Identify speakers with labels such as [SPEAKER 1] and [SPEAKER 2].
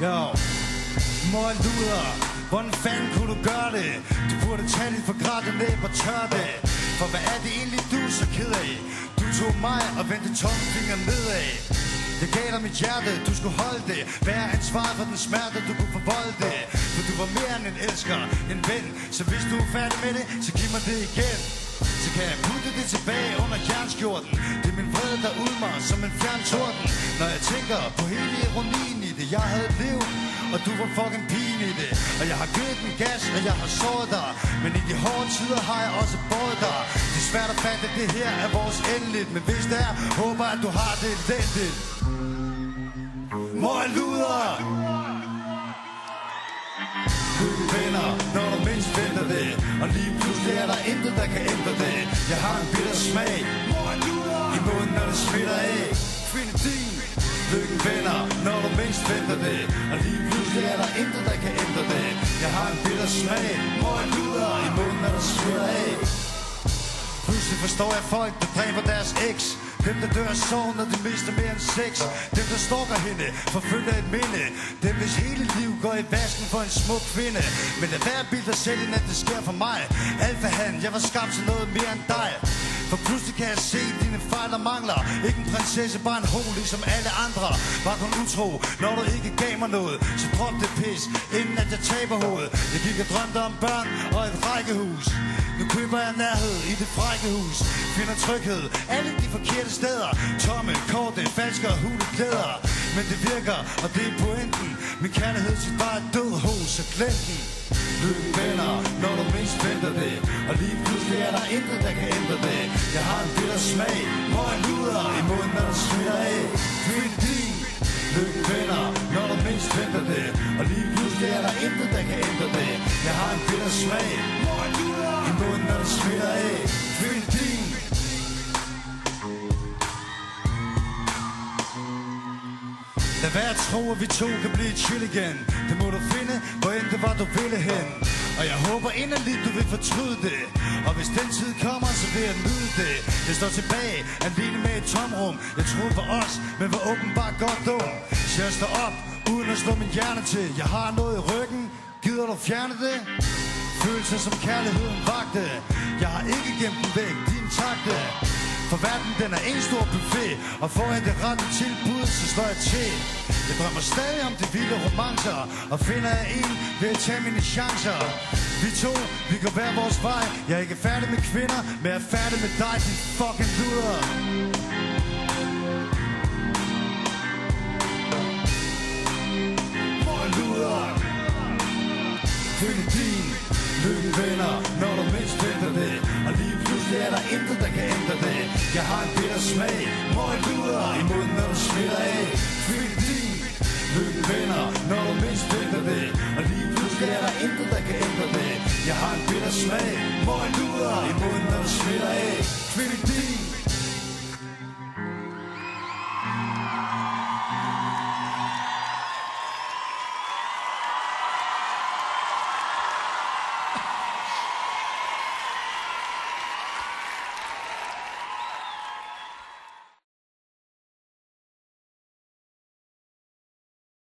[SPEAKER 1] Jo, møgluder, hvordan fanden kunne du gøre det? Du burde tage dit forgrædte næb og tørre det. For hvad er det egentlig du er så ked af? Du tog mig og vendte tommelfingeren nedad. Jeg gav dig mit hjerte, du skulle holde det. Vær ansvar for den smerte, du kunne forvolde det. For du var mere end en elsker, en ven. Så hvis du er færdig med det, så giv mig det igen. Så kan jeg putte det tilbage under jernskjorten. Det er min vrede, der ulmer som en fjern torden. Når jeg tænker på hele ironien i det. Jeg havde et liv, og du var fucking pigen i det. Og jeg har givet den gas, og jeg har såret dig. Men i de hårde tider har jeg også båret dig. Det er svært at fatte, at det her er vores endeligt. Men hvis det er, håber at du har det elendigt. Møgluder! Hygge venner, når du mindst venter det. Og lige pludselig er der intet, der kan ændre det. Jeg har en bitter smag i munden, når det smitter af. Find din lykken venner, når du mindst venter det. Og lige pludselig er der intet, der kan ændre det. Jeg har en bitter smag i munden, når det smitter af. Pludselig forstår jeg folk, der dræber deres eks. Dem, der dør af sorg, når de mister mere end sex. Dem, der stalker hende, forfølger et minde. Dem, hvis hele liv går i vasken for en smuk kvinde. Men lad være bilde dig selv, at det sker for mig. Alfa han, jeg var skabt til noget mere end dig. For pludselig kan jeg se dine fejl og mangler. Ikke en prinsesse, bare en ho, ligesom alle andre. Var kun utro, når du ikke gav mig noget. Så drop det pis, inden at jeg taber hovedet. Jeg gik og drømte om børn og et rækkehus. Nu køber jeg nærhed i det frække hus. Finder tryghed alle de forkerte steder. Tomme, korte, falske og hule klæder. Men det virker, og det er pointen. Min kærlighed til dig er død hos, så glem den. Lykken venner, når du mindst venter det. Og lige pludselig er der intet, der kan ændre det. Jeg har en bitter smag, møgluder i munden, når du smitter af. Find din lykken venner, når du mindst venter det. Og lige pludselig er der intet, der kan ændre det. Jeg har en bitter smag i munden, når du smitter af. Find din. Lad være at tro, at vi to kan blive chill igen. Det må du finde, hvor end det var, du ville hen. Og jeg håber inderligt, du vil fortryde det. Og hvis den tid kommer, så vil jeg nyde det. Jeg står tilbage, alene med et tomrum. Jeg troede på os, men var åbenbart godt dum. Så jeg står op, uden at slå min hjerne til. Jeg har noget i ryggen, gider du fjerne det? Følelser som kærligheden vagte. Jeg har ikke gemt den væk, din takte. For verden den er en stor buffet. Og får jeg det rette tilbud, så slår jeg til. Jeg drømmer stadig om de vilde romancer. Og finder jeg en, vil jeg tage mine chancer. Vi to, vi går hver vores vej. Jeg er ikke færdig med kvinder, men jeg er færdig med dig, din fucking luder. Møgluder. Find din lykken venner, når du mindst venter det. Og lige pludselig er der intet, der kan ændre det. Jeg har en bitter smag